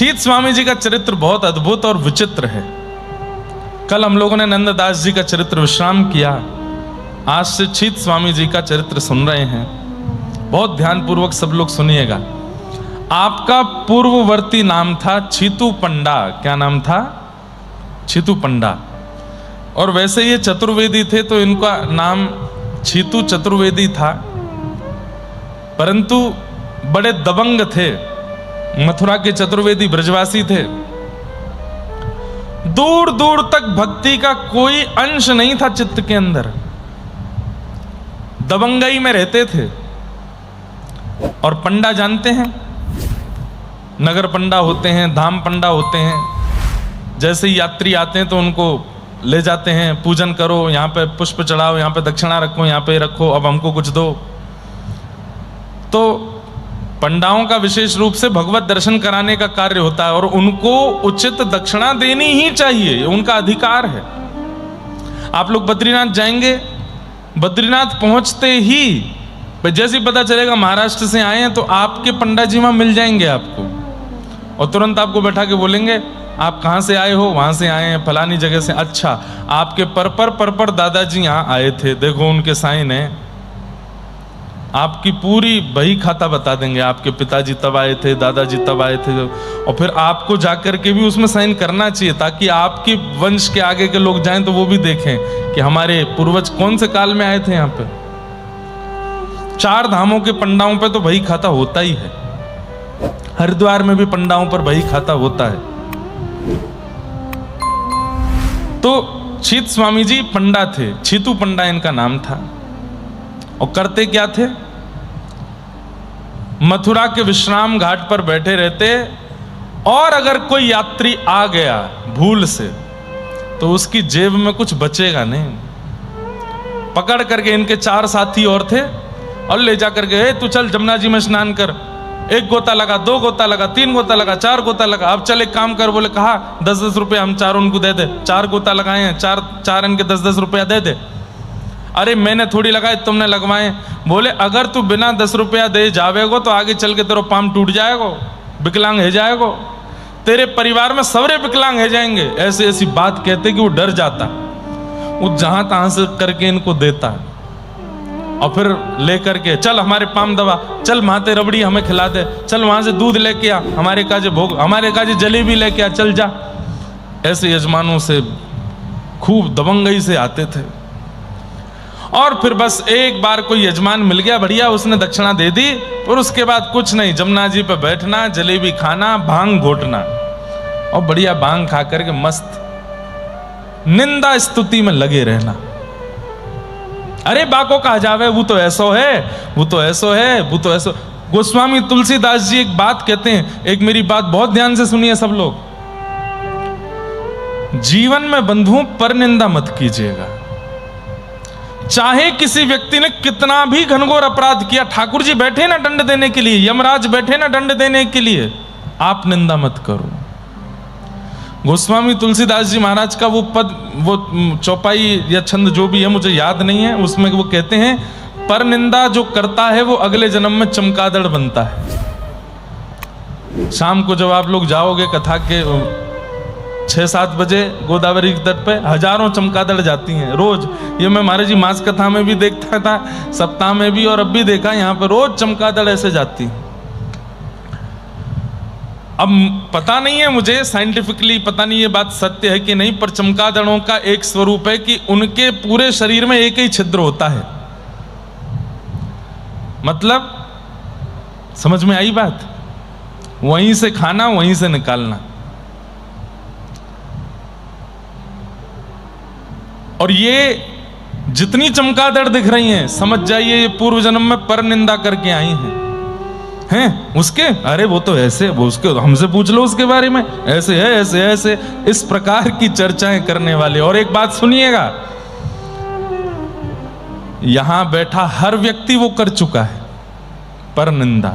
छीत स्वामी जी का चरित्र बहुत अद्भुत और विचित्र है। कल हम लोगों ने नंददास जी का चरित्र विश्राम किया, आज से छीत स्वामी जी का चरित्र सुन रहे हैं। बहुत ध्यानपूर्वक सब लोग सुनिएगा। आपका पूर्ववर्ती नाम था छीतू पंडा। क्या नाम था? छीतू पंडा। और वैसे ये चतुर्वेदी थे तो इनका नाम छीतू चतुर्वेदी था, परंतु बड़े दबंग थे। मथुरा के चतुर्वेदी ब्रजवासी थे। दूर दूर तक भक्ति का कोई अंश नहीं था चित्त के अंदर, दबंगई में रहते थे। और पंडा जानते हैं, नगर पंडा होते हैं, धाम पंडा होते हैं। जैसे ही यात्री आते हैं तो उनको ले जाते हैं, पूजन करो, यहाँ पे पुष्प चढ़ाओ, यहाँ पे दक्षिणा रखो, यहाँ पे रखो, अब हमको कुछ दो। तो पंडाओं का विशेष रूप से भगवत दर्शन कराने का कार्य होता है और उनको उचित दक्षिणा देनी ही चाहिए, उनका अधिकार है। आप लोग बद्रीनाथ जाएंगे, बद्रीनाथ पहुंचते ही जैसे ही पता चलेगा महाराष्ट्र से आए हैं तो आपके पंडा जी वहां मिल जाएंगे आपको, और तुरंत आपको बैठा के बोलेंगे आप कहां से आए हो? वहां से आए हैं फलानी जगह से। अच्छा, आपके पर दादाजी यहां आए थे, देखो उनके साइन है। आपकी पूरी बही खाता बता देंगे, आपके पिताजी तब आए थे, दादाजी तब आए थे। और फिर आपको जाकर के भी उसमें साइन करना चाहिए, ताकि आपके वंश के आगे के लोग जाएं तो वो भी देखें कि हमारे पूर्वज कौन से काल में आए थे यहाँ पे। 4 धामों के पंडाओं पे तो बही खाता होता ही है, हरिद्वार में भी पंडाओं पर बही खाता होता है। तो छीत स्वामी जी पंडा थे, छीतू पंडा इनका नाम था। और करते क्या थे? मथुरा के विश्राम घाट पर बैठे रहते, और अगर कोई यात्री आ गया भूल से तो उसकी जेब में कुछ बचेगा नहीं। पकड़ करके इनके 4 साथी और थे और ले जा करके, तू चल जमुना जी में स्नान कर। 1 गोता लगा, 2 गोता लगा, 3 गोता लगा, 4 गोता लगा। अब चल एक काम कर, बोले कहा 10-10 रुपये हम चारों उनको दे दे। 4 गोता लगाए हैं, 4 इनके 10-10 रुपया दे दे। अरे मैंने थोड़ी लगाए, तुमने लगवाए। बोले अगर तू बिना 10 रुपया दे जावेगो तो आगे चल के तेरा पाम टूट जाएगो, विकलांग है जाएगो, तेरे परिवार में सबरे विकलांग है जाएंगे। ऐसी ऐसी बात कहते कि वो डर जाता, वो जहां तहां से करके इनको देता। और फिर लेकर के चल हमारे पाम दबा, चल माते रबड़ी हमें खिला दे, चल वहां से दूध लेके आ, हमारे काजे भोग, हमारे काजे जलेबी लेके आ, चल जा। ऐसे यजमानों से खूब दबंगई से आते थे। और फिर बस एक बार कोई यजमान मिल गया बढ़िया, उसने दक्षिणा दे दी, और उसके बाद कुछ नहीं, जमुना जी पे बैठना, जलेबी खाना, भांग घोटना, और बढ़िया भांग खा करके मस्त निंदा स्तुति में लगे रहना। अरे बाको कहा जावे, वो तो ऐसो है, वो तो ऐसो है, वो तो ऐसो। गोस्वामी तुलसीदास जी एक बात कहते हैं, एक मेरी बात बहुत ध्यान से सुनिए सब लोग। जीवन में बंधुओं पर निंदा मत कीजिएगा। चाहे किसी व्यक्ति ने कितना भी घनघोर अपराध किया, ठाकुर जी बैठे ना दंड देने के लिए, यमराज बैठे ना दंड देने के लिए, आप निंदा मत करो। गोस्वामी तुलसीदास जी महाराज का वो पद, वो चौपाई या छंद जो भी है मुझे याद नहीं है, उसमें वो कहते हैं पर निंदा जो करता है वो अगले जन्म में चमगादड़ बनता है। शाम को जब आप लोग जाओगे कथा के 6-7 बजे गोदावरी के तट पे हजारों चमगादड़ जाती हैं रोज। ये मैं महाराज जी मास कथा में भी देखता था, सप्ताह में भी, और अब भी देखा, यहाँ पे रोज चमगादड़ ऐसे जाती हैं। अब पता नहीं है मुझे साइंटिफिकली, पता नहीं ये बात सत्य है कि नहीं, पर चमगादड़ों का एक स्वरूप है कि उनके पूरे शरीर में एक ही छिद्र होता है। मतलब समझ में आई बात? वहीं से खाना, वहीं से निकालना। और ये जितनी चमगादड़ दिख रही हैं, समझ जाइए ये पूर्व जन्म में पर निंदा करके आई हैं उसके। अरे वो तो ऐसे, वो उसके, हमसे पूछ लो उसके बारे में, ऐसे है, ऐसे ऐसे, इस प्रकार की चर्चाएं करने वाले। और एक बात सुनिएगा, यहां बैठा हर व्यक्ति वो कर चुका है पर निंदा।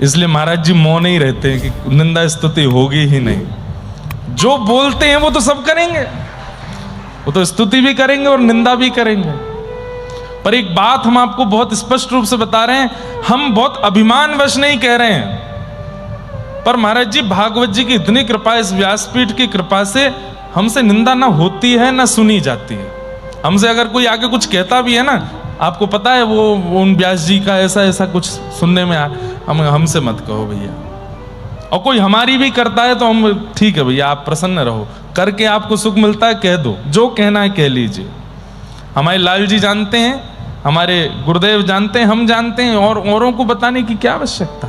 इसलिए महाराज जी मौन ही रहते हैं कि निंदा स्तुति होगी ही नहीं। जो बोलते हैं वो तो सब करेंगे, वो तो स्तुति भी करेंगे और निंदा भी करेंगे। पर एक बात हम आपको बहुत स्पष्ट रूप से बता रहे हैं, हम बहुत अभिमानवश नहीं कह रहे हैं, पर महाराज जी भागवत जी की इतनी कृपा, इस व्यासपीठ की कृपा से हमसे निंदा ना होती है ना सुनी जाती है। हमसे अगर कोई आके कुछ कहता भी है ना, आपको पता है वो उन व्यास जी का ऐसा ऐसा कुछ सुनने में हमसे मत कहो भैया। और कोई हमारी भी करता है तो हम ठीक है भैया आप प्रसन्न रहो, करके आपको सुख मिलता है कह दो, जो कहना है कह लीजिए। हमारे लाल जी जानते हैं, हमारे गुरुदेव जानते हैं, हम जानते हैं, और औरों को बताने की क्या आवश्यकता।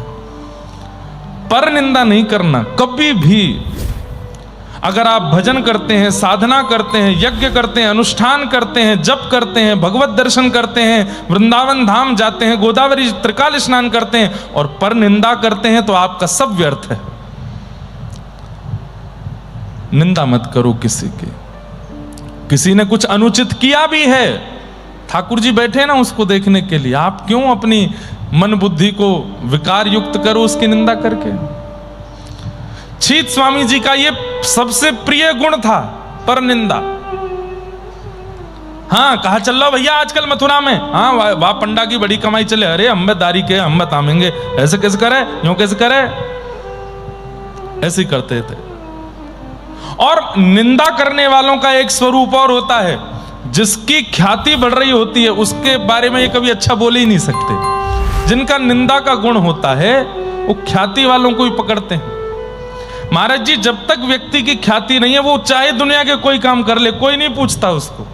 पर निंदा नहीं करना कभी भी। अगर आप भजन करते हैं, साधना करते हैं, यज्ञ करते हैं, अनुष्ठान करते हैं, जप करते हैं, भगवत दर्शन करते हैं, वृंदावन धाम जाते हैं, गोदावरी त्रिकाल स्नान करते हैं और पर निंदा करते हैं तो आपका सब व्यर्थ है। निंदा मत करो किसी की। किसी ने कुछ अनुचित किया भी है, ठाकुर जी बैठे ना उसको देखने के लिए, आप क्यों अपनी मन बुद्धि को विकार युक्त करो उसकी निंदा करके। छीत स्वामी जी का ये सबसे प्रिय गुण था, पर निंदा। हाँ कहा चल रहा भैया आजकल मथुरा में, हाँ वाह पंडा की बड़ी कमाई चले, अरे हम दारी के हम बताएंगे, ऐसे कैसे करे, यूं कैसे करे, ऐसे करते थे। और निंदा करने वालों का एक स्वरूप और होता है, जिसकी ख्याति बढ़ रही होती है उसके बारे में ये कभी अच्छा बोल ही नहीं सकते। जिनका निंदा का गुण होता है वो ख्याति वालों को ही पकड़ते हैं। महाराज जी जब तक व्यक्ति की ख्याति नहीं है वो चाहे दुनिया के कोई काम कर ले, कोई नहीं पूछता उसको।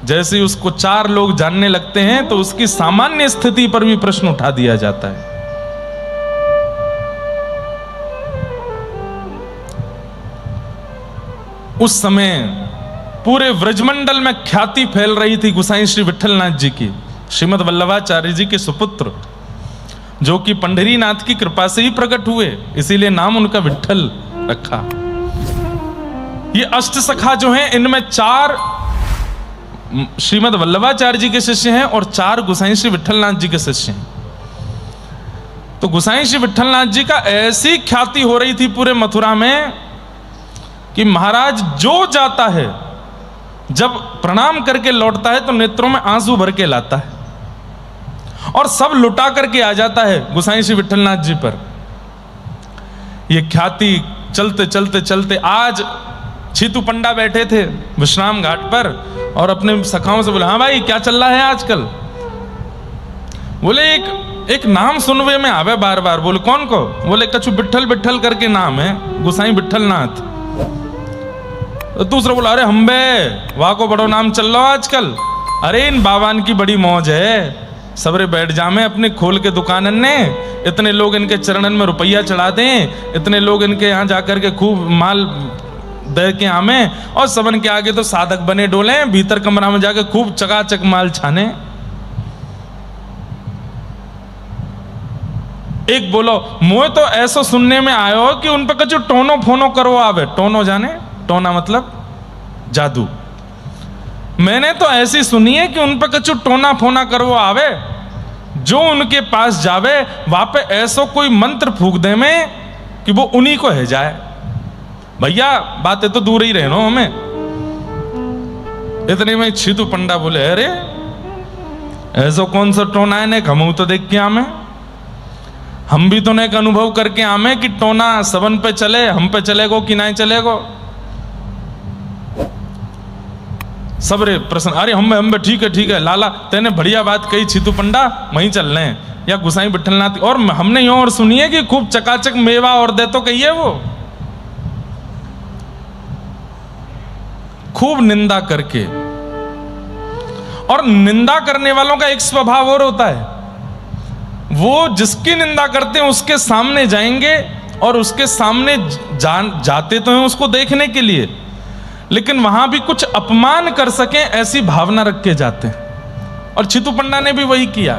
जैसे ही उसको चार लोग जानने लगते हैं तो उसकी सामान्य स्थिति पर भी प्रश्न उठा दिया जाता है। उस समय पूरे व्रजमंडल में ख्याति फैल रही थी गोसाई श्री विठलनाथ जी की, श्रीमद वल्लभाचार्य जी के सुपुत्र, जो कि पंढरीनाथ की कृपा से ही प्रकट हुए, इसीलिए नाम उनका विठल रखा। ये अष्ट सखा जो हैं इनमें 4 श्रीमद वल्लभाचार्य जी के शिष्य हैं और 4 गोसाई श्री विठलनाथ जी के शिष्य हैं। तो गोसाई श्री विठलनाथ जी का ऐसी ख्याति हो रही थी पूरे मथुरा में कि महाराज जो जाता है जब प्रणाम करके लौटता है तो नेत्रों में आंसू भर के लाता है और सब लुटा करके आ जाता है गोसाई श्री विठलनाथ जी पर। ये ख्याति चलते चलते चलते आज छीतू पंडा बैठे थे विश्राम घाट पर और अपने सखाओं से बोले, हाँ भाई क्या चल रहा है आजकल। बोले एक नाम सुनवे में आवे बार बार। बोले कौन को? बोले कछु बिट्ठल बिट्ठल करके नाम है, गोसाई विठलनाथ। तो दूसरा बोला, अरे हम्बे वाह को बड़ो नाम चल रहा आजकल, अरे इन बाबान की बड़ी मौज है, सबरे बैठ जामे अपने खोल के दुकानन ने, इतने लोग इनके चरणन में रुपया चढ़ा दें, इतने लोग इनके यहाँ जाकर के खूब माल दे के आमे और सबन के आगे तो साधक बने डोले, भीतर कमरा में जाके खूब चकाचक माल छाने। एक बोलो, मोए तो ऐसा सुनने में आयो कि उन पर कछु टोनो फोनो करो आवे। टोनो जाने? टोना मतलब जादू। मैंने तो ऐसी सुनी है कि उन पर कछु टोना फोना करवो आवे, जो उनके पास जावे वहां पे ऐसो कोई मंत्र फूक दे में कि वो उन्हीं को है जाए। भैया बातें तो दूर ही रहनो हमें। इतने में छीतू पंडा बोले, अरे ऐसो कौन सा टोना है, ने हम तो देख के आमे, हम भी तो ने एक अनुभव करके आमे कि टोना सबन पे चले, हम पे चलेगो कि नहीं चलेगो। सबरे प्रश्न, अरे हम ठीक है लाला तेने बढ़िया बात कही छीतू पंडा, वहीं चल रहे हैं। या गोसाई विठलनाथ, और हमने यूं और सुनी है कि खूब चकाचक मेवा और दे तो कहिए वो। खूब निंदा करके, और निंदा करने वालों का एक स्वभाव और होता है, वो जिसकी निंदा करते हैं उसके सामने जाएंगे और उसके सामने जाते तो हैं उसको देखने के लिए, लेकिन वहां भी कुछ अपमान कर सकें ऐसी भावना रख के जाते हैं। और छीतू पंडा ने भी वही किया।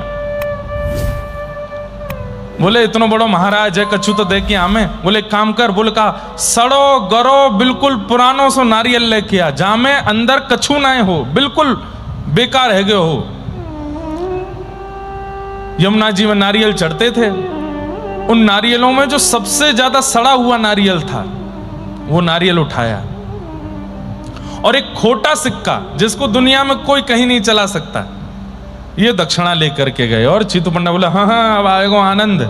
बोले इतना बड़ो महाराज है, कछु तो दे के आमे। बोले काम कर। बोले कहा, सड़ो गरो बिल्कुल पुरानो सो नारियल लेके आ, जामे अंदर कछु ना हो, बिल्कुल बेकार है गए हो। यमुना जी में नारियल चढ़ते थे, उन नारियलों में जो सबसे ज्यादा सड़ा हुआ नारियल था वो नारियल उठाया, और एक खोटा सिक्का जिसको दुनिया में कोई कहीं नहीं चला सकता, ये दक्षिणा लेकर के गए। और छीतू पंडा बोला, हाँ अब आएगो आनंद,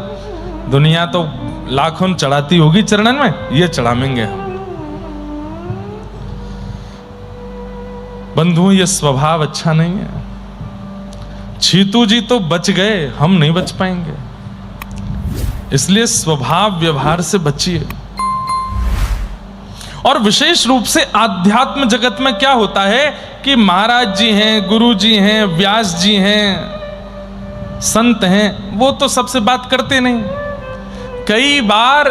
दुनिया तो लाखों चढ़ाती होगी चरणन में, ये चढ़ावेंगे हम। बंधुओं, ये स्वभाव अच्छा नहीं है। छीतू जी तो बच गए, हम नहीं बच पाएंगे। इसलिए स्वभाव व्यवहार से बचिए। और विशेष रूप से आध्यात्म जगत में क्या होता है कि महाराज जी हैं, गुरु जी हैं, व्यास जी हैं, संत हैं, वो तो सबसे बात करते नहीं। कई बार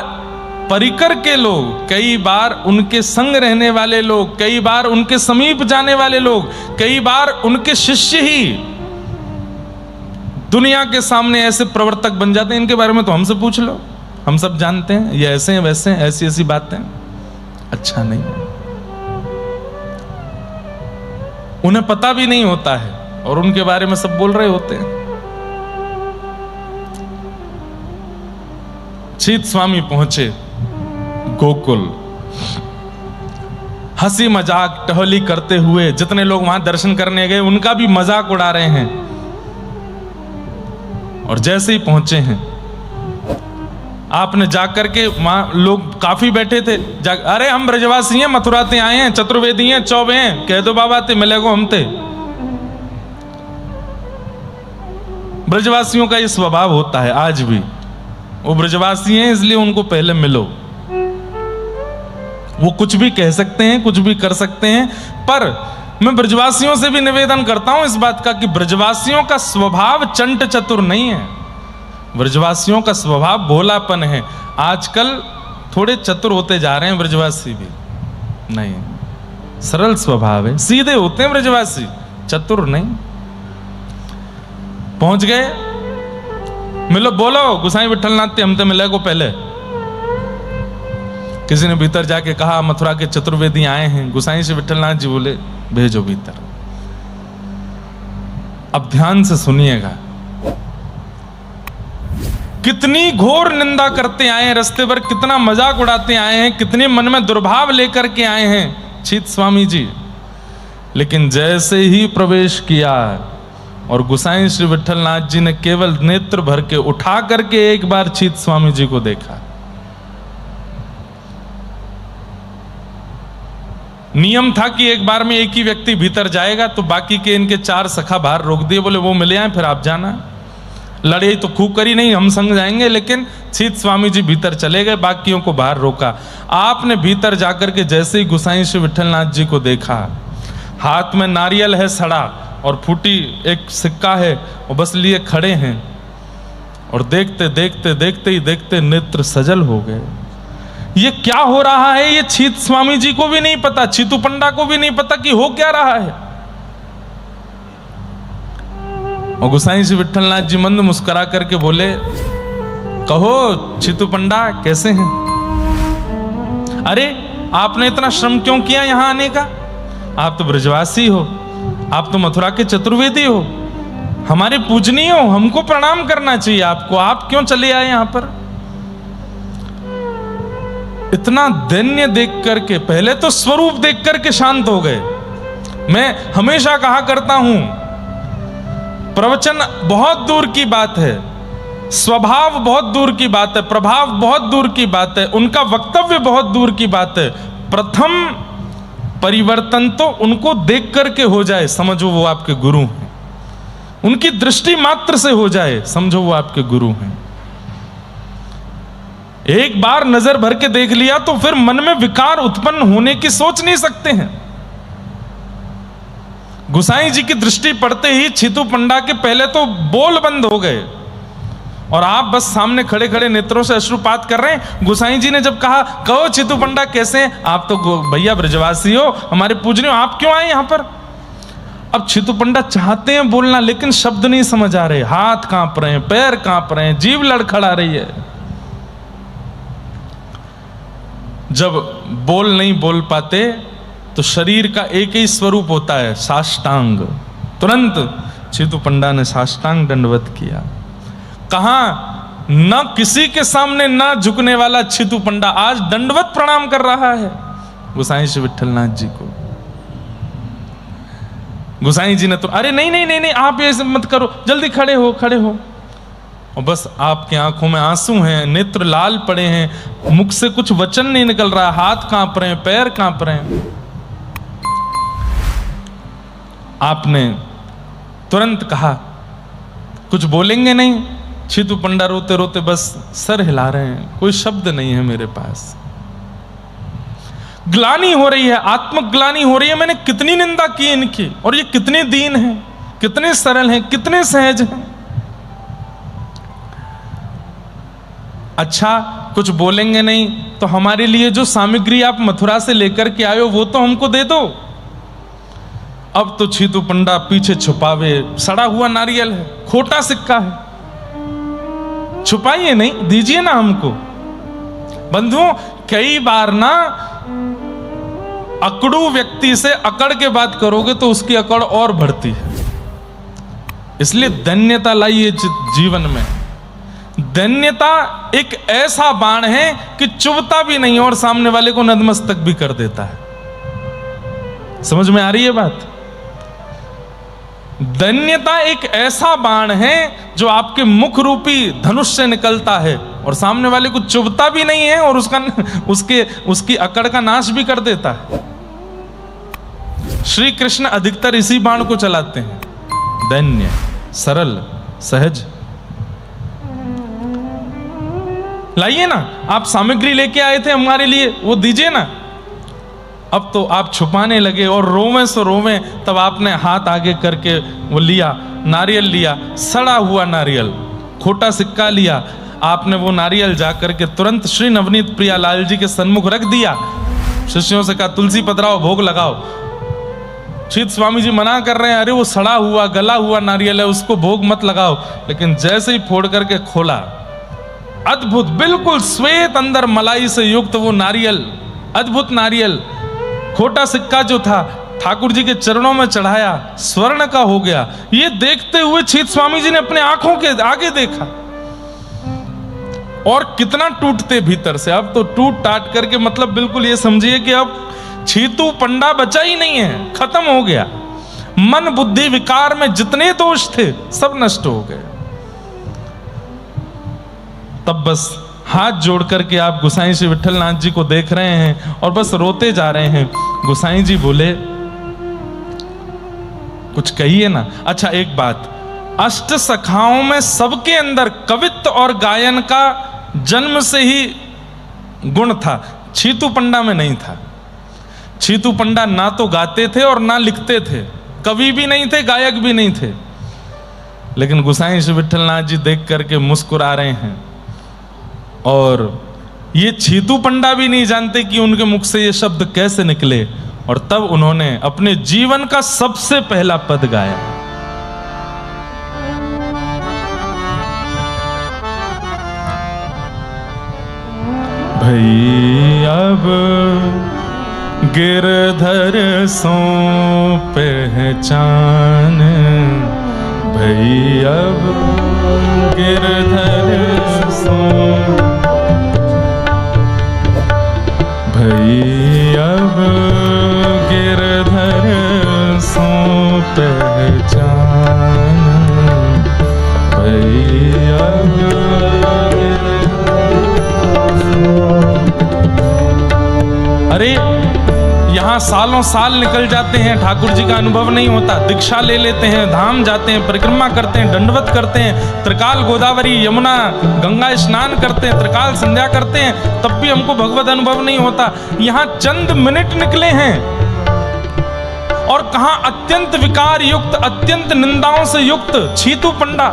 परिकर के लोग, कई बार उनके संग रहने वाले लोग, कई बार उनके समीप जाने वाले लोग, कई बार उनके शिष्य ही दुनिया के सामने ऐसे प्रवर्तक बन जाते हैं, इनके बारे में तो हमसे पूछ लो, हम सब जानते हैं, ये ऐसे हैं वैसे हैं, ऐसी ऐसी बातें। अच्छा नहीं है, उन्हें पता भी नहीं होता है और उनके बारे में सब बोल रहे होते हैं। छीत स्वामी पहुंचे गोकुल, हंसी मजाक टहली करते हुए जितने लोग वहां दर्शन करने गए उनका भी मजाक उड़ा रहे हैं। और जैसे ही पहुंचे हैं, आपने जाकर के, वहां लोग काफी बैठे थे, अरे हम ब्रजवासी हैं, मथुरा से आए हैं, चतुर्वेदी हैं, चौबे हैं, कह दो बाबा ते मिले को हम ते। ब्रजवासियों का ये स्वभाव होता है आज भी, वो ब्रजवासी हैं इसलिए उनको पहले मिलो। वो कुछ भी कह सकते हैं, कुछ भी कर सकते हैं, पर मैं ब्रजवासियों से भी निवेदन करता हूं इस बात का कि ब्रजवासियों का स्वभाव चंट चतुर नहीं है, ब्रजवासियों का स्वभाव भोलापन है। आजकल थोड़े चतुर होते जा रहे हैं ब्रजवासी भी, नहीं, सरल स्वभाव है, सीधे होते हैं ब्रजवासी, चतुर नहीं। पहुंच गए, मिलो, बोलो गुसाई विठलनाथ हमसे मिले को पहले। किसी ने भीतर जाके कहा मथुरा के चतुर्वेदी आए हैं। गुसाई से विठलनाथ जी बोले भेजो भीतर। अब ध्यान से सुनिएगा, कितनी घोर निंदा करते आए हैं रास्ते पर, कितना मजाक उड़ाते आए हैं, कितने मन में दुर्भाव लेकर के आए हैं छीत स्वामी जी। लेकिन जैसे ही प्रवेश किया और गुसाई श्री विठलनाथ जी ने केवल नेत्र भर के उठा करके एक बार छीत स्वामी जी को देखा। नियम था कि एक बार में एक ही व्यक्ति भीतर जाएगा, तो बाकी के इनके 4 सखा बाहर रोक दिए, बोले वो मिले आए फिर आप जाना। लड़ाई तो खूब करी नहीं, हम संग जाएंगे, लेकिन छीत स्वामी जी भीतर चले गए, बाकियों को बाहर रोका। आपने भीतर जाकर के जैसे ही गुसाई श्री विठलनाथ जी को देखा, हाथ में नारियल है सड़ा और फूटी एक सिक्का है, और बस लिए खड़े हैं, और देखते देखते देखते ही देखते नेत्र सजल हो गए। ये क्या हो रहा है, ये छीत स्वामी जी को भी नहीं पता, छीतू पंडा को भी नहीं पता कि हो क्या रहा है। और गुसाई श्री विठलनाथ जी मंद मुस्कुरा करके बोले, कहो छीतू पंडा कैसे हैं? अरे आपने इतना श्रम क्यों किया यहां आने का? आप तो ब्रजवासी हो, आप तो मथुरा के चतुर्वेदी हो, हमारे पूजनीय हो, हमको प्रणाम करना चाहिए आपको, आप क्यों चले आए यहां पर? इतना दैन्य देख करके, पहले तो स्वरूप देख करके शांत हो गए। मैं हमेशा कहा करता हूं, प्रवचन बहुत दूर की बात है, स्वभाव बहुत दूर की बात है, प्रभाव बहुत दूर की बात है, उनका वक्तव्य बहुत दूर की बात है। प्रथम परिवर्तन तो उनको देख करके हो जाए, समझो वो आपके गुरु हैं। उनकी दृष्टि मात्र से हो जाए, समझो वो आपके गुरु हैं। एक बार नजर भर के देख लिया तो फिर मन में विकार उत्पन्न होने की सोच नहीं सकते हैं। गुसाई जी की दृष्टि पड़ते ही छीतू पंडा के पहले तो बोल बंद हो गए, और आप बस सामने खड़े खड़े नेत्रों से अश्रुपात कर रहे हैं। गुसाई जी ने जब कहा, कहो छीतू पंडा कैसे हैं? आप तो भैया ब्रजवासी हो, हमारे पूजनीय हो, आप क्यों आए यहां पर? अब छीतू पंडा चाहते हैं बोलना, लेकिन शब्द नहीं समझ आ रहे, हाथ कांप रहे हैं, पैर कांप रहे हैं, जीभ लड़खड़ा रही है। जब बोल नहीं बोल पाते तो शरीर का एक ही स्वरूप होता है, साष्टांग। तुरंत छीतू पंडा ने साष्टांग दंडवत किया। कहां न किसी के सामने न झुकने वाला छीतू पंडा आज दंडवत प्रणाम कर रहा है गुसाई श्री विठलनाथ जी को। गुसाई जी ने तो, अरे नहीं नहीं नहीं नहीं, आप ऐसे मत करो, जल्दी खड़े हो खड़े हो। और बस आपकी आंखों में आंसू हैं, नेत्र लाल पड़े हैं, मुख से कुछ वचन नहीं निकल रहा, हाथ कांप रहे हैं, पैर कांप रहे हैं। आपने तुरंत कहा कुछ बोलेंगे नहीं। छीतू पंडा रोते रोते बस सर हिला रहे हैं, कोई शब्द नहीं है मेरे पास। ग्लानि हो रही है, आत्मग्लानि हो रही है, मैंने कितनी निंदा की इनकी, और ये कितने दीन हैं, कितने सरल हैं, कितने सहज हैं। अच्छा कुछ बोलेंगे नहीं तो हमारे लिए जो सामग्री आप मथुरा से लेकर के आए हो वो तो हमको दे दो। अब तो छीतू पंडा पीछे छुपावे, सड़ा हुआ नारियल है, खोटा सिक्का है, छुपाइए नहीं, दीजिए ना हमको। बंधुओं, कई बार ना अकड़ू व्यक्ति से अकड़ के बात करोगे तो उसकी अकड़ और बढ़ती है। इसलिए धन्यता लाइए जीवन में। धन्यता एक ऐसा बाण है कि चुभता भी नहीं और सामने वाले को नतमस्तक भी कर देता है। समझ में आ रही है बात? धन्यता एक ऐसा बाण है जो आपके मुख रूपी धनुष से निकलता है और सामने वाले को चुभता भी नहीं है और उसकी अकड़ का नाश भी कर देता है। श्री कृष्ण अधिकतर इसी बाण को चलाते हैं, धन्य, सरल, सहज। लाइए ना, आप सामग्री लेके आए थे हमारे लिए, वो दीजिए ना। अब तो आप छुपाने लगे और रोवें सो रोवें। तब आपने हाथ आगे करके वो लिया, नारियल लिया, सड़ा हुआ नारियल, खोटा सिक्का लिया। आपने वो नारियल जाकर के तुरंत श्री नवनीत प्रियालाल जी के सन्मुख रख दिया। शिष्यों से कहा तुलसी पधराओ, भोग लगाओ। छीत स्वामी जी मना कर रहे हैं, अरे वो सड़ा हुआ गला हुआ नारियल है, उसको भोग मत लगाओ। लेकिन जैसे ही फोड़ करके खोला, अद्भुत, बिल्कुल श्वेत, अंदर मलाई से युक्त वो नारियल, अद्भुत नारियल। खोटा सिक्का जो था ठाकुर जी के चरणों में चढ़ाया, स्वर्ण का हो गया। ये देखते हुए छीत स्वामी जी ने अपने आंखों के आगे देखा और कितना टूटते भीतर से। अब तो टूट टाट करके, मतलब बिल्कुल ये समझिए कि अब छीतू पंडा बचा ही नहीं है, खत्म हो गया। मन बुद्धि विकार में जितने दोष थे सब नष्ट हो गए। तब बस हाथ जोड़ करके आप गोसाई श्री विठलनाथ जी को देख रहे हैं और बस रोते जा रहे हैं। गोसाई जी बोले कुछ कहिए ना। अच्छा एक बात, अष्ट सखाओं में सबके अंदर कवित्व और गायन का जन्म से ही गुण था, छीतू पंडा में नहीं था। छीतू पंडा ना तो गाते थे और ना लिखते थे, कवि भी नहीं थे, गायक भी नहीं थे। लेकिन गोसाई श्री विठलनाथ जी देख करके मुस्कुरा रहे हैं और ये छीतू पंडा भी नहीं जानते कि उनके मुख से ये शब्द कैसे निकले। और तब उन्होंने अपने जीवन का सबसे पहला पद गाया। भई अब गिरधर सो पहचान, भई अब गिरधर सो, भई अब गिरधर सो पहचान, भई अब अरे यहाँ सालों साल निकल जाते हैं, ठाकुर जी का अनुभव नहीं होता। दीक्षा ले लेते हैं, धाम जाते हैं, परिक्रमा करते हैं, दंडवत करते हैं, त्रिकाल गोदावरी यमुना गंगा स्नान करते हैं, त्रिकाल संध्या करते हैं, तब भी हमको भगवत अनुभव नहीं होता। यहाँ चंद मिनट निकले हैं और कहाँ अत्यंत विकार युक्त, अत्यंत निंदाओं से युक्त छीतू पंडा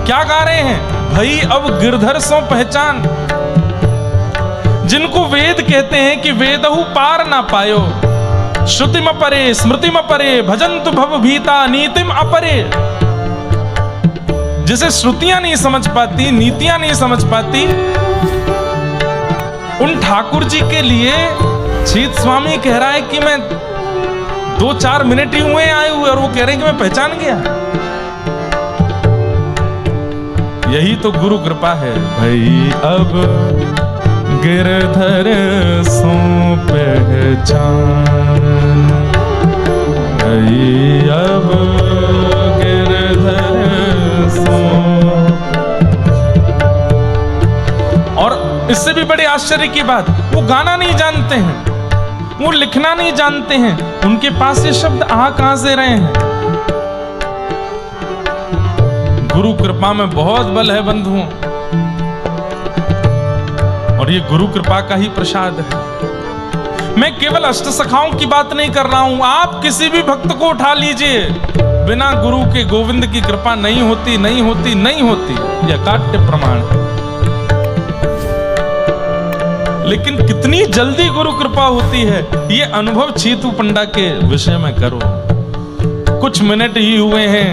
क्या गा रहे हैं? भई अब गिरधर सो पहचान, जिनको वेद कहते हैं कि वेदहु पार ना पायो, श्रुतिम अपरे स्मृतिम अपरे भजन्तु भव भीता नीतिम अपरे। जिसे श्रुतियां नहीं समझ पाती, नीतियां नहीं समझ पाती, उन ठाकुर जी के लिए छीत स्वामी कह रहा है कि मैं 2-4 मिनट ही हुए आए हुए और वो कह रहे हैं कि मैं पहचान गया। यही तो गुरु कृपा है। भाई अब गिरधर सो पहचान, भाई अब गिरधर सो इससे भी बड़े आश्चर्य की बात, वो गाना नहीं जानते हैं, वो लिखना नहीं जानते हैं, उनके पास ये शब्द आ कहां से रहे हैं? गुरु कृपा में बहुत बल है बंधुओं, और ये गुरु कृपा का ही प्रसाद है। मैं केवल अष्टसखाओं की बात नहीं कर रहा हूं, आप किसी भी भक्त को उठा लीजिए, बिना गुरु के गोविंद की कृपा नहीं होती, नहीं होती, नहीं होती, यह काट्य प्रमाण है। लेकिन कितनी जल्दी गुरु कृपा होती है, ये अनुभव चीतू पंडा के विषय में करो। कुछ मिनट ही हुए हैं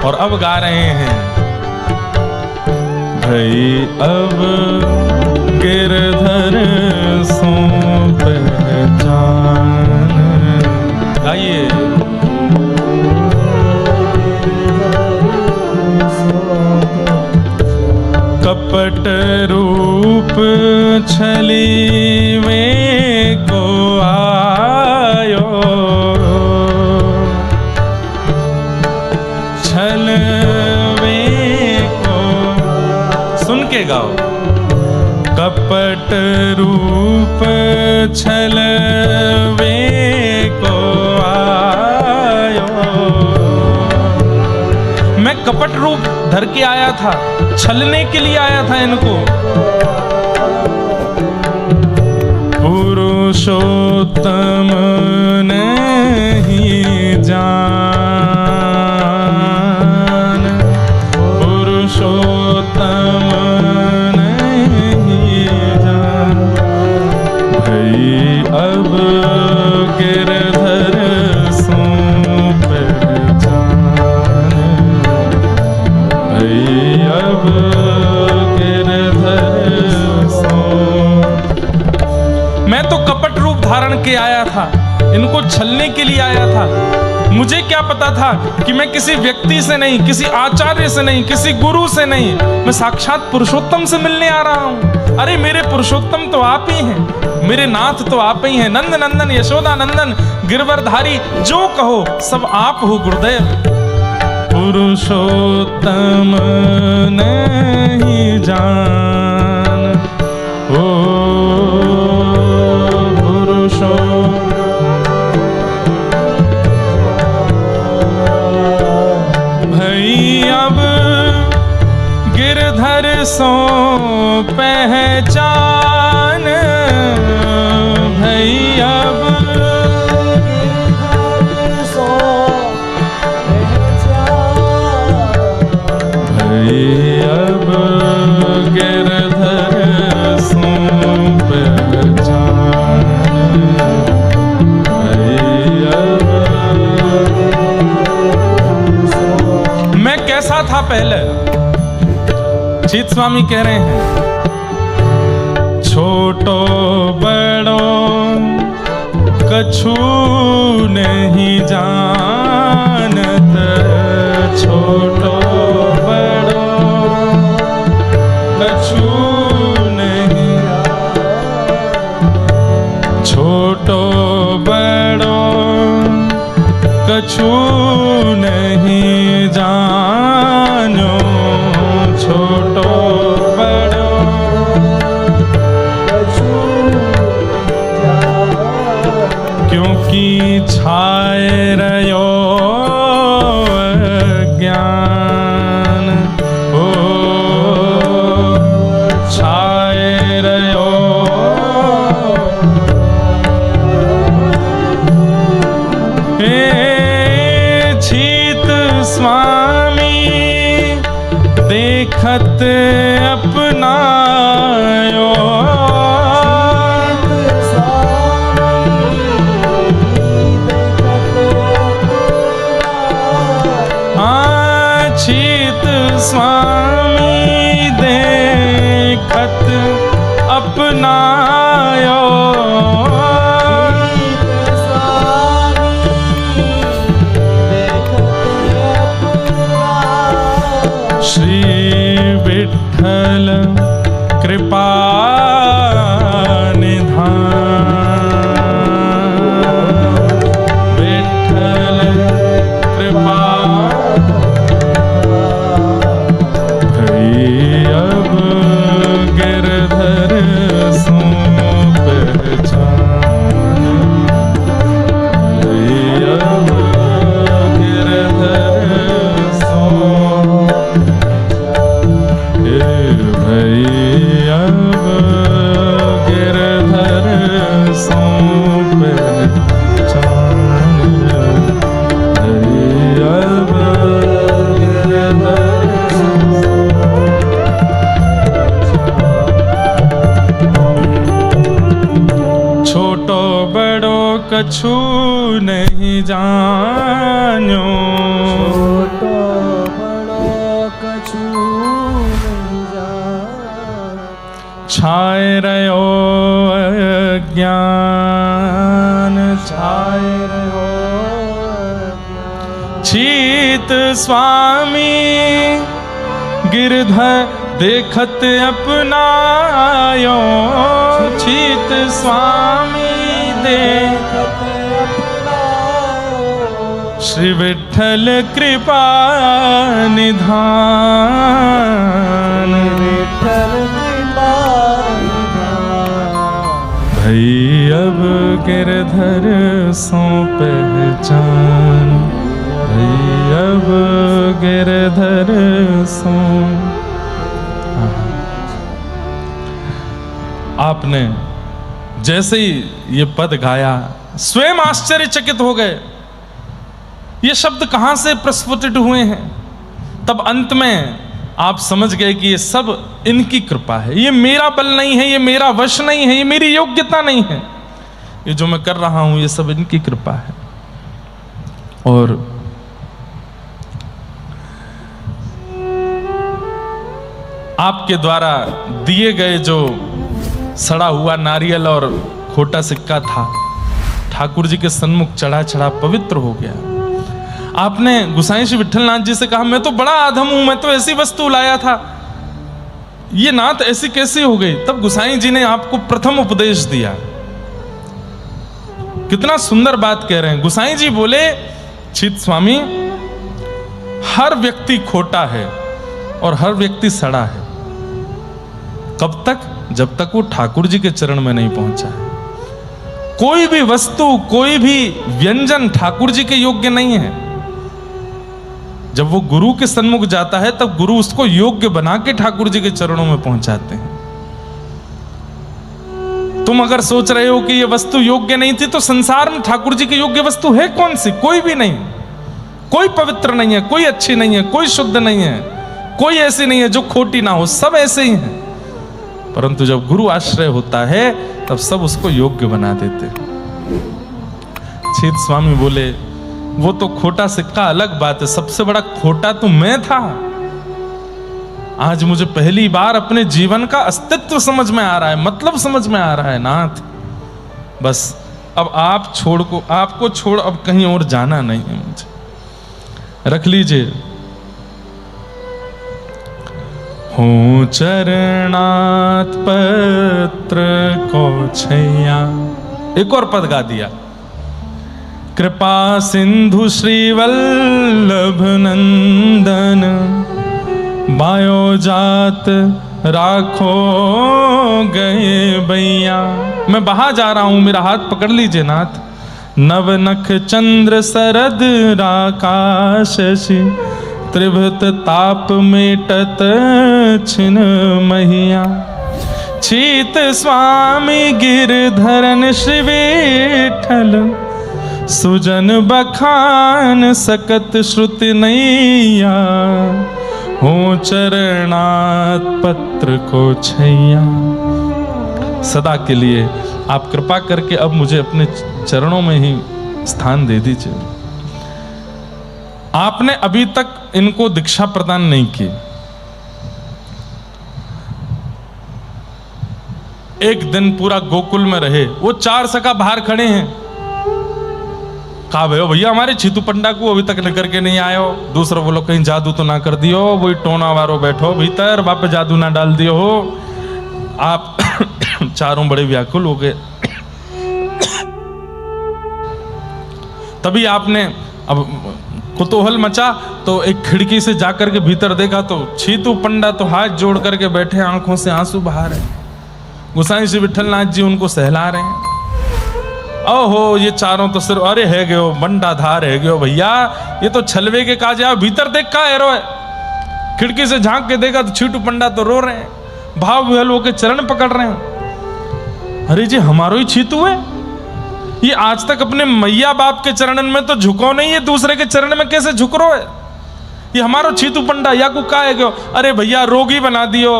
और अब गा रहे हैं, भई अब गिरधर सो पहचान। गाइए, कपट रूप छली में को आयो, छल में को, सुन के गाओ, कपट रूप छल में को आयो। मैं कपट रूप धर के आया था, छलने के लिए आया था इनको। पुरुषोत्तम नहीं जान, पुरुषोत्तम नहीं जान, भई अब गिरधर सो पहचान, भई अब गिरधर सो। मैं तो कपट रूप धारण के आया था, इनको छलने के लिए आया था। मुझे क्या पता था कि मैं किसी व्यक्ति से नहीं, किसी आचार्य से नहीं, किसी गुरु से नहीं, मैं साक्षात पुरुषोत्तम से मिलने आ रहा हूं। अरे मेरे पुरुषोत्तम तो आप ही हैं, मेरे नाथ तो आप ही हैं, नंद नंदन यशोदा नंदन गिरवरधारी, जो कहो सब आप हो गुरुदेव। पुरुषोत्तम नहीं जान, ओ पुरुषो, भई अब गिरधर सो पहचान, भई अब अब गिरधर सो पहचान, मैं कैसा था पहले? चीत स्वामी कह रहे हैं, छोटो बड़ो कछु नहीं जानत, छोटो बड़ो कछु नहीं, छोटो बड़ो कछु नहीं जानो, छोटो बड़ो क्योंकि छाए रहो ज्ञान, ओ छाए रहो। चीत स्वामी देखत अपनायो, चीत स्वामी देखत अपनायो, श्री विठ्ठल कृपा निधान, विठ्ठल कृपा, भई अब गिरधर कछु नहीं जान्यो, छोटो बड़ो कछु नहीं जान, छाए रहो अज्ञान, छाए रहो चीत स्वामी गिरधर देखत अपनायो, चीत स्वामी देखत श्री विठ्ठल कृपा निधान, विठ्ठल कृपा निधान, भई अब गिरधर सो पहचान, भई अब गिरधर सो। आपने जैसे ही ये पद गाया स्वयं आश्चर्यचकित हो गए, ये शब्द कहां से प्रस्फुटित हुए हैं। तब अंत में आप समझ गए कि ये सब इनकी कृपा है, ये मेरा बल नहीं है, ये मेरा वश नहीं है, ये मेरी योग्यता नहीं है, ये जो मैं कर रहा हूं ये सब इनकी कृपा है। और आपके द्वारा दिए गए जो सड़ा हुआ नारियल और खोटा सिक्का था, ठाकुर जी के सन्मुख चढ़ा चढ़ा पवित्र हो गया। आपने गुसाई श्री विठ्ठलनाथ जी से कहा, मैं तो बड़ा आधम हूं, मैं तो ऐसी वस्तु लाया था, ये नात ऐसी कैसी हो गई। तब गुसाई जी ने आपको प्रथम उपदेश दिया। कितना सुंदर बात कह रहे हैं गुसाई जी। बोले, चित स्वामी, हर व्यक्ति खोटा है और हर व्यक्ति सड़ा है। कब तक? जब तक वो ठाकुर जी के चरण में नहीं पहुंचा है। कोई भी वस्तु, कोई भी व्यंजन ठाकुर जी के योग्य नहीं है। जब वो गुरु के सन्मुख जाता है तब गुरु उसको योग्य बना के ठाकुर जी के चरणों में पहुंचाते हैं। तुम अगर सोच रहे हो कि ये वस्तु योग्य नहीं थी, तो संसार में ठाकुर जी की योग्य वस्तु है कौन सी? कोई भी नहीं। कोई पवित्र नहीं है, कोई अच्छी नहीं है, कोई शुद्ध नहीं है, कोई ऐसी नहीं है जो खोटी ना हो, सब ऐसे ही हैं। परंतु जब गुरु आश्रय होता है तब सब उसको योग्य बना देते। छीत स्वामी बोले, वो तो खोटा सिक्का अलग बात है, सबसे बड़ा खोटा तो मैं था। आज मुझे पहली बार अपने जीवन का अस्तित्व समझ में आ रहा है, मतलब समझ में आ रहा है। नाथ, बस अब आपको छोड़ अब कहीं और जाना नहीं है मुझे। रख लीजिए। हो चरणात पत्र को छैया। एक और पद गा दिया। कृपा सिंधु श्री वल्लभ नंदन, बायो जात राखो गए भैया। मैं बाहर जा रहा हूं, मेरा हाथ पकड़ लीजिए नाथ। नव नख चंद्र सरद राकाशि, त्रिभुत ताप मेटत छिन महिया। चीत स्वामी गिरधरन श्री विठ्ठल, सुजन बखान सकत श्रुति नैया। हो चरणात पत्र को छैया। सदा के लिए आप कृपा करके अब मुझे अपने चरणों में ही स्थान दे दीजिए। आपने अभी तक इनको दीक्षा प्रदान नहीं की। एक दिन पूरा गोकुल में रहे। वो 4 सखा बाहर खड़े हैं। कहा भैया हमारे छीतू पंडा को अभी तक लेकर के नहीं आयो। दूसरा बोलो कहीं जादू तो ना कर दियो, वही टोना वारो बैठो भीतर, वापस जादू ना डाल दियो हो। आप चारों बड़े व्याकुल हो गए। तभी आपने अब कुतूहल मचा तो एक खिड़की से जाकर के भीतर देखा तो छीतू पंडा तो हाथ जोड़ करके बैठे, आंखों से आंसू बहा रहे। गोसाई श्री विठ्ठलनाथ जी उनको सहला रहे हैं। ओहो, ये चारों तो सिर्फ अरे है गयो बंडा धार है गयो भैया, ये तो छलवे के काज है। भीतर देख का एरो है। खिड़की से झांक के देखा तो छीटू पंडा तो रो रहे हैं, भाव विहल होकर चरण पकड़ रहे हैं। अरे जी हमारो ही छीतू है, ये आज तक अपने मैया बाप के चरणन में तो झुको नहीं है, दूसरे के चरण में कैसे झुक रो है? ये हमारो छीतू पंडा या को का है गयो? अरे भैया रोगी बना दियो,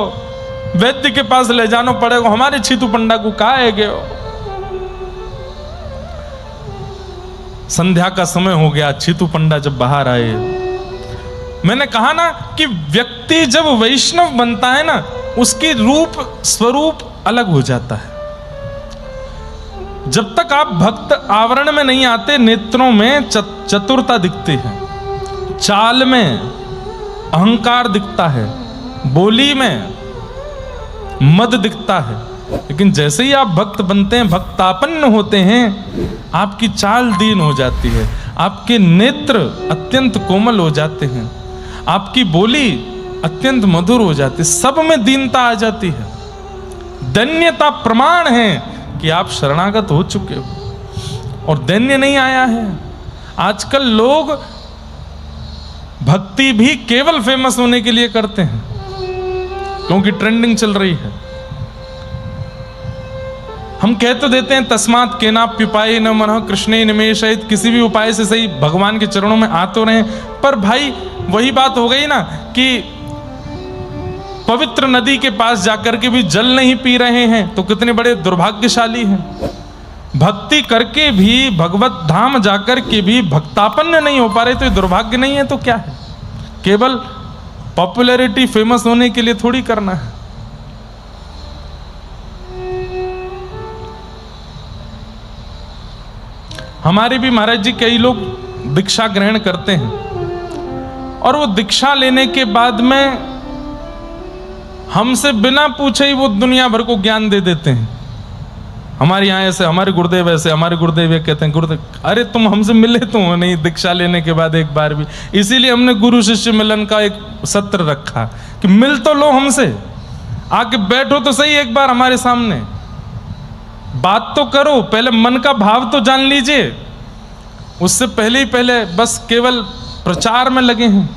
वैद्य के पास ले जाना पड़ेगा, हमारे छीतू पंडा को का है गयो? संध्या का समय हो गया, छीतू पंडा जब बाहर आए, मैंने कहा ना कि व्यक्ति जब वैष्णव बनता है ना, उसकी रूप स्वरूप अलग हो जाता है। जब तक आप भक्त आवरण में नहीं आते, नेत्रों में चतुरता दिखती है, चाल में अहंकार दिखता है, बोली में मद दिखता है। लेकिन जैसे ही आप भक्त बनते हैं, भक्तापन्न होते हैं, आपकी चाल दीन हो जाती है, आपके नेत्र अत्यंत कोमल हो जाते हैं, आपकी बोली अत्यंत मधुर हो जाती है, सब में दीनता आ जाती है। दैन्यता प्रमाण है कि आप शरणागत हो चुके हो, और दैन्य नहीं आया है। आजकल लोग भक्ति भी केवल फेमस होने के लिए करते हैं, क्योंकि ट्रेंडिंग चल रही है। हम कह तो देते हैं तस्मात् केनाप्युपाये न मनः कृष्णे निमेषयेत्, किसी भी उपाय से सही भगवान के चरणों में आ तो रहे, पर भाई वही बात हो गई ना कि पवित्र नदी के पास जाकर के भी जल नहीं पी रहे हैं, तो कितने बड़े दुर्भाग्यशाली हैं। भक्ति करके भी, भगवत धाम जाकर के भी भक्तापन्न नहीं हो पा रहे, तो ये दुर्भाग्य नहीं है तो क्या है? केवल पॉपुलैरिटी, फेमस होने के लिए थोड़ी करना है। हमारे भी महाराज जी कई लोग दीक्षा ग्रहण करते हैं, और वो दीक्षा लेने के बाद में हमसे बिना पूछे ही वो दुनिया भर को ज्ञान दे देते हैं। हमारे यहाँ ऐसे, हमारे गुरुदेव ऐसे, हमारे गुरुदेव ये कहते हैं। गुरुदेव, अरे तुम हमसे मिले तो हो नहीं दीक्षा लेने के बाद एक बार भी। इसीलिए हमने गुरु शिष्य मिलन का एक सत्र रखा कि मिल तो लो हमसे, आके बैठो तो सही एक बार हमारे सामने, बात तो करो, पहले मन का भाव तो जान लीजिए। उससे पहले ही पहले बस केवल प्रचार में लगे हैं,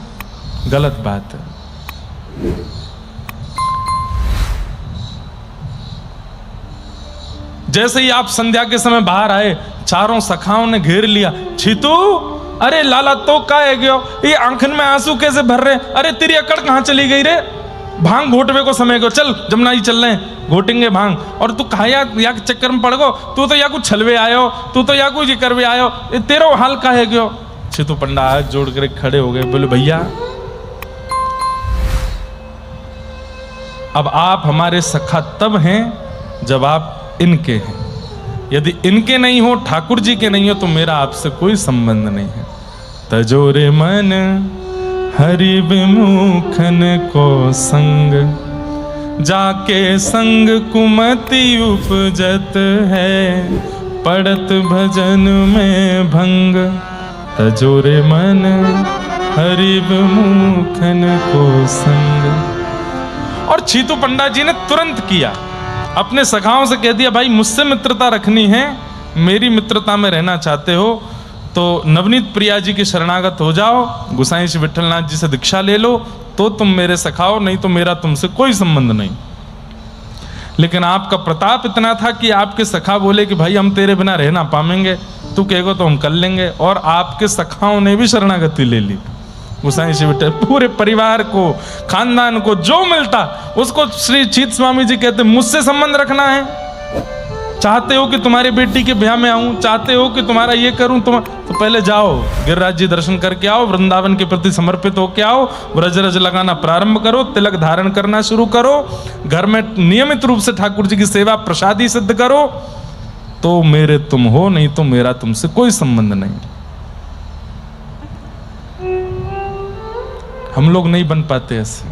गलत बात है। जैसे ही आप संध्या के समय बाहर आए, चारों सखाओं ने घेर लिया। छीतू, अरे लाला तो का है गयो, ये आंखन में आंसू कैसे भर रहे? अरे तेरी अकड़ कहां चली गई रे? भांग घोटवे को समय गो, चल जमुना ही चल रहे हैं, घोटेंगे भांग। और तू कहा या चक्कर में पड़ गो, तू तो या कुछ छलवे आयो, तू तो या कुछ ये करवे आयो, तेरा हाल का है गयो। छीतू पंडा हाथ जोड़ कर खड़े हो गए, बोले भैया अब आप हमारे सखा तब हैं जब आप इनके हैं। यदि इनके नहीं हो, ठाकुर जी के नहीं हो, तो मेरा आपसे कोई संबंध नहीं है। तजोरे मन हरि विमुखन को संग, जाके संग कुमति उपजत है, पड़त भजन में भंग। तजोरे मन हरि विमुखन को संग। और छीतू पंडा जी ने तुरंत किया, अपने सखाओं से कह दिया, भाई मुझसे मित्रता रखनी है, मेरी मित्रता में रहना चाहते हो तो नवनीत प्रिया जी के शरणागत हो जाओ, गुसाई श्री विठलनाथ जी से दीक्षा ले लो, तो तुम मेरे सखाओ, नहीं तो मेरा तुमसे कोई संबंध नहीं। लेकिन आपका प्रताप इतना था कि आपके सखा बोले कि भाई हम तेरे बिना रह ना पाएंगे, तू कहेगा तो हम कर लेंगे। और आपके सखाओं ने भी शरणागति ले ली। गुसाई श्री विठल पूरे परिवार को, खानदान को जो मिलता उसको श्री चीत स्वामी जी कहते, मुझसे संबंध रखना है, चाहते हो कि तुम्हारी बेटी के ब्याह में आऊं, चाहते हो कि तुम्हारा ये करूं, तुम तो पहले जाओ गिरिराज जी दर्शन करके आओ, वृंदावन के प्रति समर्पित होके आओ, व्रज रज लगाना प्रारंभ करो, तिलक धारण करना शुरू करो, घर में नियमित रूप से ठाकुर जी की सेवा प्रसादी सिद्ध करो, तो मेरे तुम हो, नहीं तो मेरा तुमसे कोई संबंध नहीं। हम लोग नहीं बन पाते ऐसे।